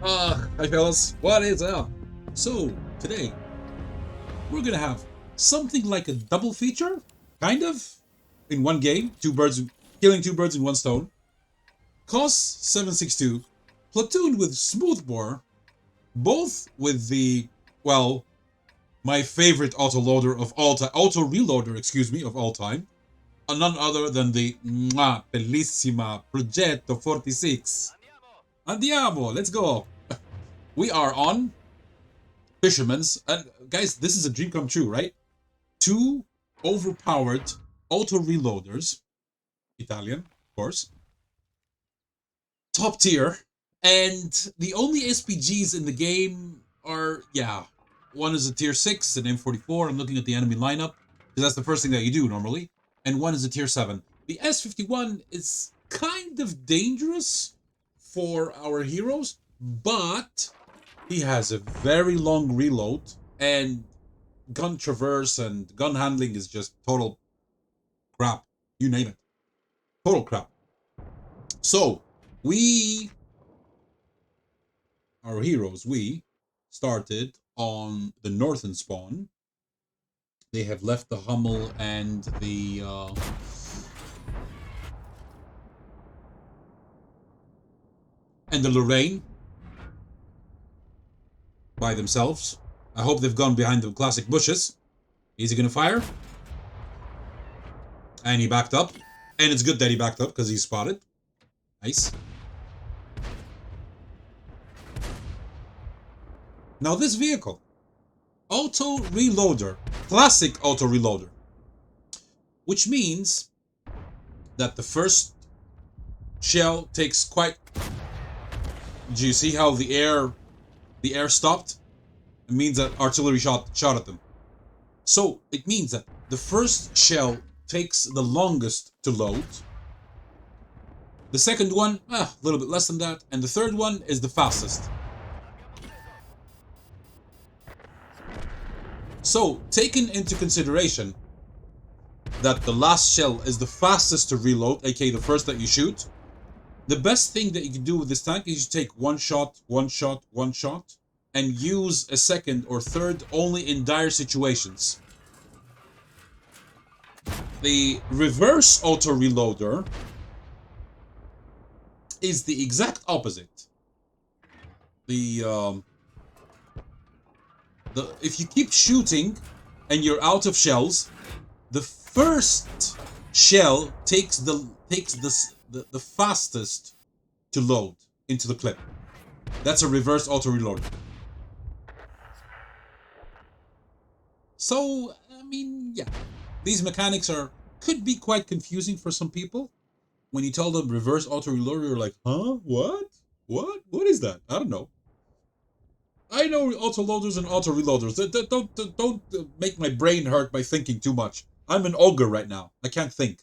Hi fellas, what is up? So, today, we're gonna have something like a double feature, kind of, in one game, killing two birds in one stone. KOS762, Platoon with THBORE, both with the, well, my favorite autoloader of all time, auto-reloader, of all time, none other than the bellissima Progetto 46. Andiamo, let's go. We are on Fisherman's, and guys, this is a dream come true, right? Two overpowered auto-reloaders, Italian, of course, top tier, and the only SPGs in the game are, one is a tier 6, an M44, I'm looking at the enemy lineup, because that's the first thing that you do normally, and one is a tier 7. The S51 is kind of dangerous for our heroes, but he has a very long reload, and gun traverse and gun handling is just total crap. You name it. Total crap. So, our heroes, we started on the northern spawn. They have left the Hummel and the Lorraine by themselves. I hope they've gone behind the classic bushes. Is he gonna fire? And he backed up. And it's good that he backed up because he's spotted. Nice. Now this vehicle, auto reloader, classic auto reloader, which means that the first shell takes quite. Do you see how the air stopped? It means that artillery shot at them. So it means that the first shell takes the longest to load. The second one, a little bit less than that, and the third one is the fastest. So, taken into consideration that the last shell is the fastest to reload, aka the first that you shoot, the best thing that you can do with this tank is you take one shot, and use a second or third only in dire situations. The reverse auto reloader is the exact opposite. If you keep shooting and you're out of shells, the first shell takes the fastest to load into the clip. That's a reverse auto reload. So, I mean, yeah. These mechanics could be quite confusing for some people. When you tell them reverse auto reloader, you're like, huh? What? What is that? I don't know. I know auto loaders and auto reloaders. Don't make my brain hurt by thinking too much. I'm an ogre right now. I can't think.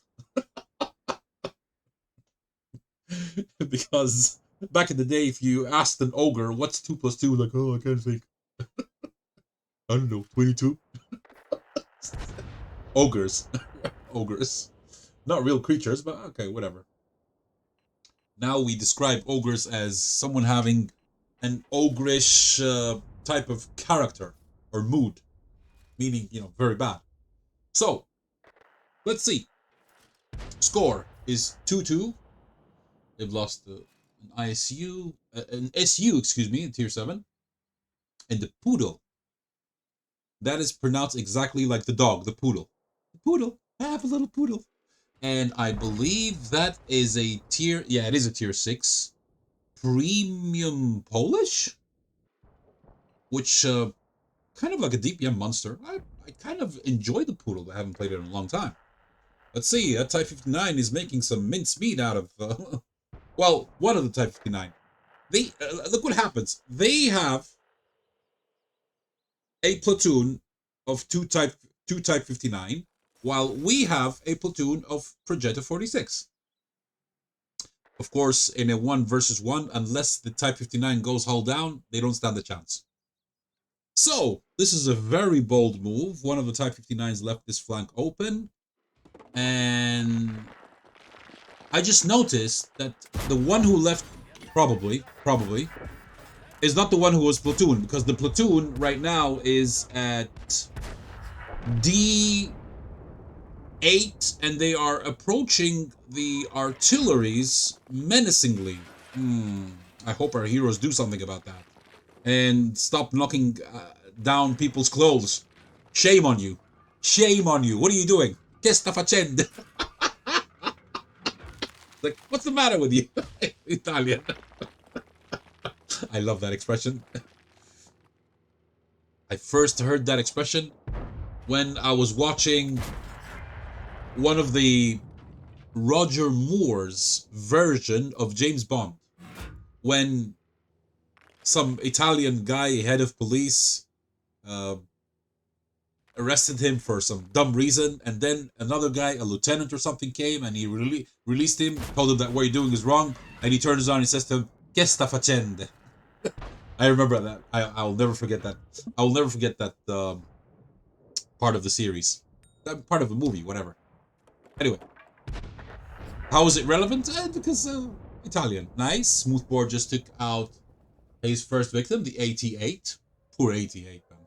Because back in the day, if you asked an ogre, what's 2 plus 2? Like, oh, I can't think. I don't know, 22? Ogres. Ogres. Not real creatures, but okay, whatever. Now we describe ogres as someone having an ogreish type of character or mood, meaning, very bad. So, let's see. Score is 2-2. They've lost an ISU, an SU, in tier 7. And the poodle. That is pronounced exactly like the dog, the poodle. The poodle. I have a little poodle. And I believe that is a tier, it is a tier 6. Premium Polish? Which, kind of like a DPM monster. I kind of enjoy the poodle. I haven't played it in a long time. Let's see, that Type 59 is making some mincemeat out of, well, one of the Type 59. Look what happens. They have a platoon of two Type 59, while we have a platoon of Progetto 46. Of course, in a 1 versus 1, unless the Type 59 goes hull down, they don't stand a chance. So, this is a very bold move. One of the Type 59s left this flank open. And I just noticed that the one who left, probably, is not the one who was Platoon, because the Platoon right now is at D8, and they are approaching the artilleries menacingly. I hope our heroes do something about that and stop knocking down people's clothes. Shame on you. Shame on you. What are you doing? Che sta facendo? Like, what's the matter with you? Italian. I love that expression. I first heard that expression when I was watching one of the Roger Moore's version of James Bond. When some Italian guy, head of police, arrested him for some dumb reason, and then another guy, a lieutenant or something, came and he released him, told him that what you're doing is wrong, and he turns around and he says to him, "Che sta facendo?" I remember that. I'll never forget that. I will never forget that part of the series, that part of the movie, whatever. Anyway, how is it relevant? Because Italian. Nice. Smoothbore just took out his first victim, the 88. Poor 88, man.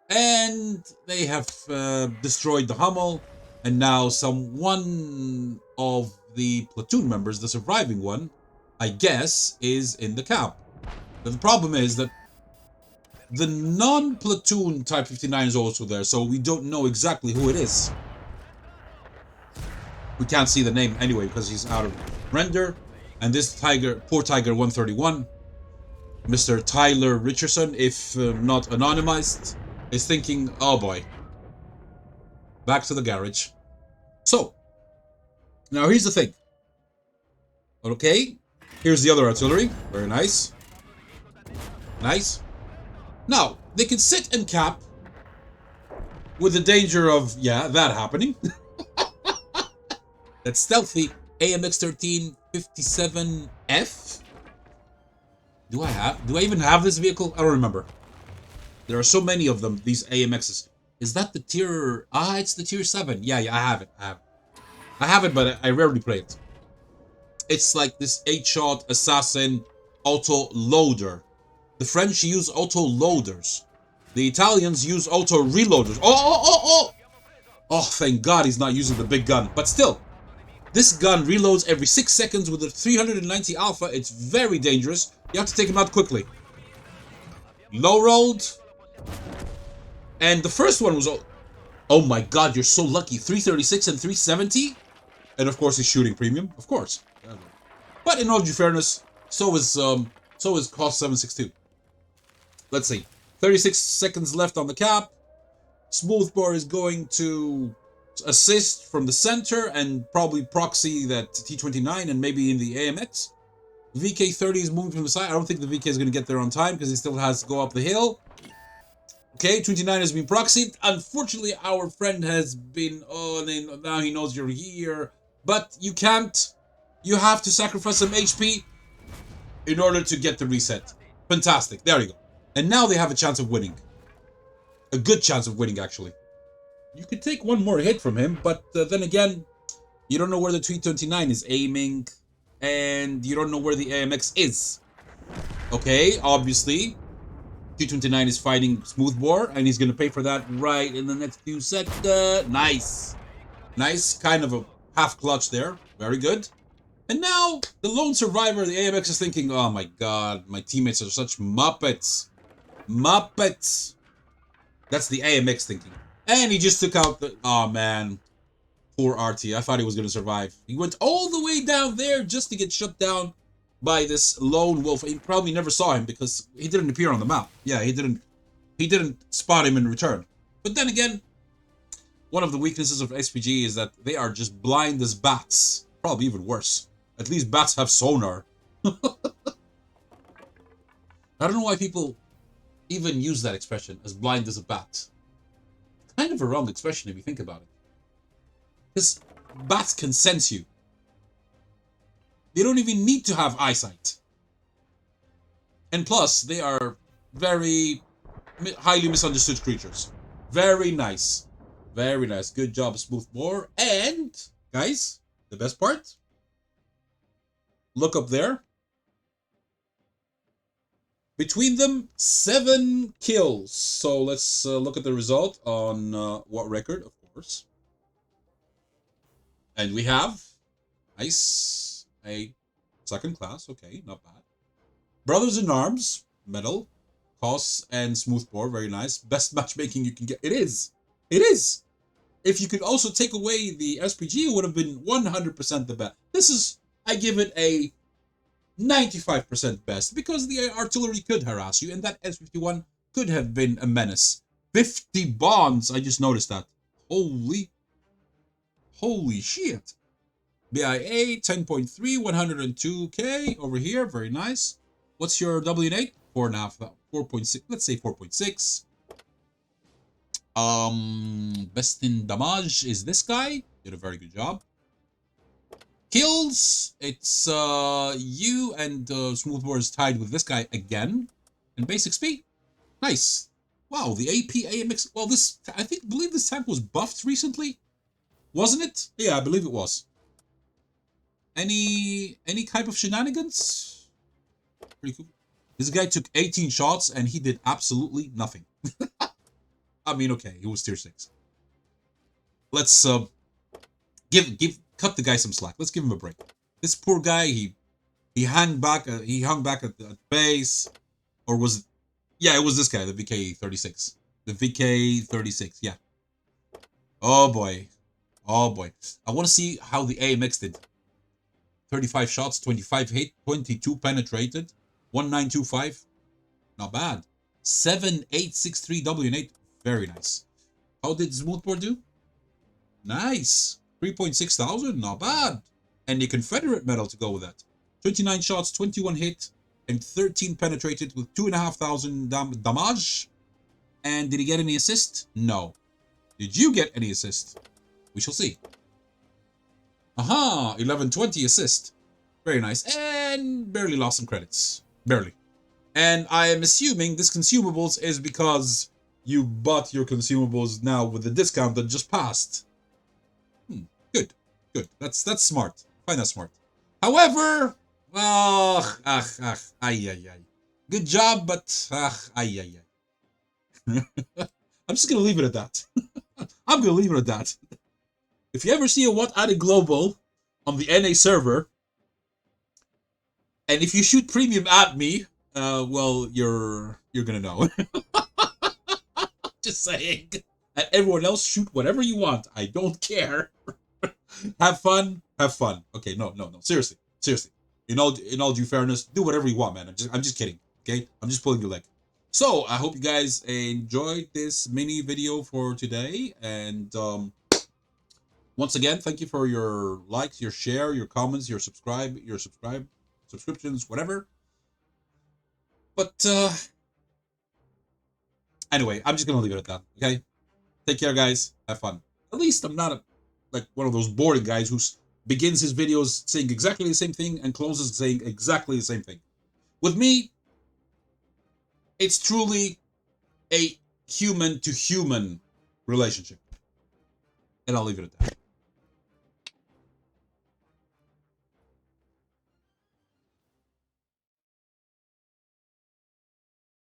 And they have destroyed the Hummel, and now one of the platoon members, the surviving one, I guess, is in the camp. But the problem is that the non-platoon Type 59 is also there, so we don't know exactly who it is. We can't see the name anyway because he's out of render. And this Tiger, poor Tiger 131, Mr. Tyler Richardson, if not anonymized, is thinking, oh boy, back to the garage. So, now here's the thing. Okay, here's the other artillery. Very nice. Nice. Now, they can sit and cap with the danger of, yeah, that happening. That stealthy AMX 1357F. Do I even have this vehicle? I don't remember. There are so many of them, these AMXs. Is that the tier... it's the tier 7. Yeah, I have it. I have it, but I rarely play it. It's like this 8-shot assassin auto-loader. The French use auto-loaders. The Italians use auto-reloaders. Oh, thank God he's not using the big gun. But still, this gun reloads every 6 seconds with a 390 alpha. It's very dangerous. You have to take him out quickly. Low-rolled. And the first one was... Oh my God, you're so lucky. 336 and 370? And of course he's shooting premium. Of course. But in all due fairness, so is KOS762. Let's see. 36 seconds left on the cap. Smoothbore is going to assist from the center and probably proxy that T29 and maybe in the AMX. VK30 is moving from the side. I don't think the VK is going to get there on time because he still has to go up the hill. Okay, 29 has been proxied. Unfortunately, our friend has been... Oh, now he knows you're here. But you can't... You have to sacrifice some HP in order to get the reset. Fantastic. There you go. And now they have a chance of winning. A good chance of winning, actually. You could take one more hit from him, but then again, you don't know where the T29 is aiming, and you don't know where the AMX is. Okay, obviously, T29 is fighting Smoothbore, and he's going to pay for that right in the next few seconds. Nice. Nice, kind of a half clutch there. Very good. And now, the lone survivor, the AMX, is thinking, oh my God, my teammates are such muppets. Muppets. That's the AMX thinking. And he just took out the... Oh man. Poor RT. I thought he was going to survive. He went all the way down there just to get shut down by this lone wolf. He probably never saw him because he didn't appear on the map. Yeah, he didn't spot him in return. But then again, one of the weaknesses of SPG is that they are just blind as bats. Probably even worse. At least bats have sonar. I don't know why people even use that expression, as blind as a bat. Kind of a wrong expression if you think about it. Because bats can sense you. They don't even need to have eyesight. And plus, they are very highly misunderstood creatures. Very nice. Very nice. Good job, Smoothbore. And, guys, the best part? Look up there. Between them, 7 kills. So let's look at the result on WoT record, of course. And we have, nice, a second class. Okay, not bad. Brothers in Arms, medal. KOS and SmoothBore, very nice. Best matchmaking you can get. It is. It is. If you could also take away the SPG, it would have been 100% the best. This is, I give it a 95% best, because the artillery could harass you, and that S51 could have been a menace. 50 bonds, I just noticed that. Holy shit. BIA, 10.3, 102k over here, very nice. What's your W8? 4.5, 4.6, let's say 4.6. Best in damage is this guy. Did a very good job. Kills, it's you and SmoothBore is tied with this guy again. And basic speed, nice. Wow, the AP AMX. Well, this believe this tank was buffed recently, wasn't it? Yeah, I believe it was. Any type of shenanigans? Pretty cool. This guy took 18 shots and he did absolutely nothing. I mean, okay, he was tier 6. Let's cut the guy some slack. Let's give him a break. This poor guy, he hung back at the base, or was it? Yeah, it was this guy, the VK36. The VK36, yeah. Oh boy. Oh boy. I want to see how the AMX did. 35 shots, 25 hit, 22 penetrated, 1925. Not bad. 7863 W8. Very nice. How did SmoothBore do? Nice. 3.6 thousand. Not bad. And the Confederate medal to go with that. 29 shots, 21 hit, and 13 penetrated with 2,500 damage. And did he get any assist? No. Did you get any assist? We shall see. Aha! 1120 assist. Very nice. And barely lost some credits. Barely. And I am assuming this consumables is because you bought your consumables now with the discount that just passed. Good. Good. That's smart. I find that smart. However, good job, but I'm just gonna leave it at that. I'm gonna leave it at that. If you ever see a WoT Added Global on the NA server, and if you shoot premium at me, well, you're gonna know. Just saying. And everyone else, shoot whatever you want. I don't care. Have fun. Have fun. Okay, no. Seriously. In all due fairness, do whatever you want, man. I'm just kidding. Okay, I'm just pulling your leg. So I hope you guys enjoyed this mini video for today, and once again, thank you for your likes, your share, your comments, your subscriptions, whatever. But anyway, I'm just gonna leave it at that. Okay, take care, guys. Have fun. At least I'm not like one of those boring guys who begins his videos saying exactly the same thing and closes saying exactly the same thing. With me, it's truly a human-to-human relationship. And I'll leave it at that.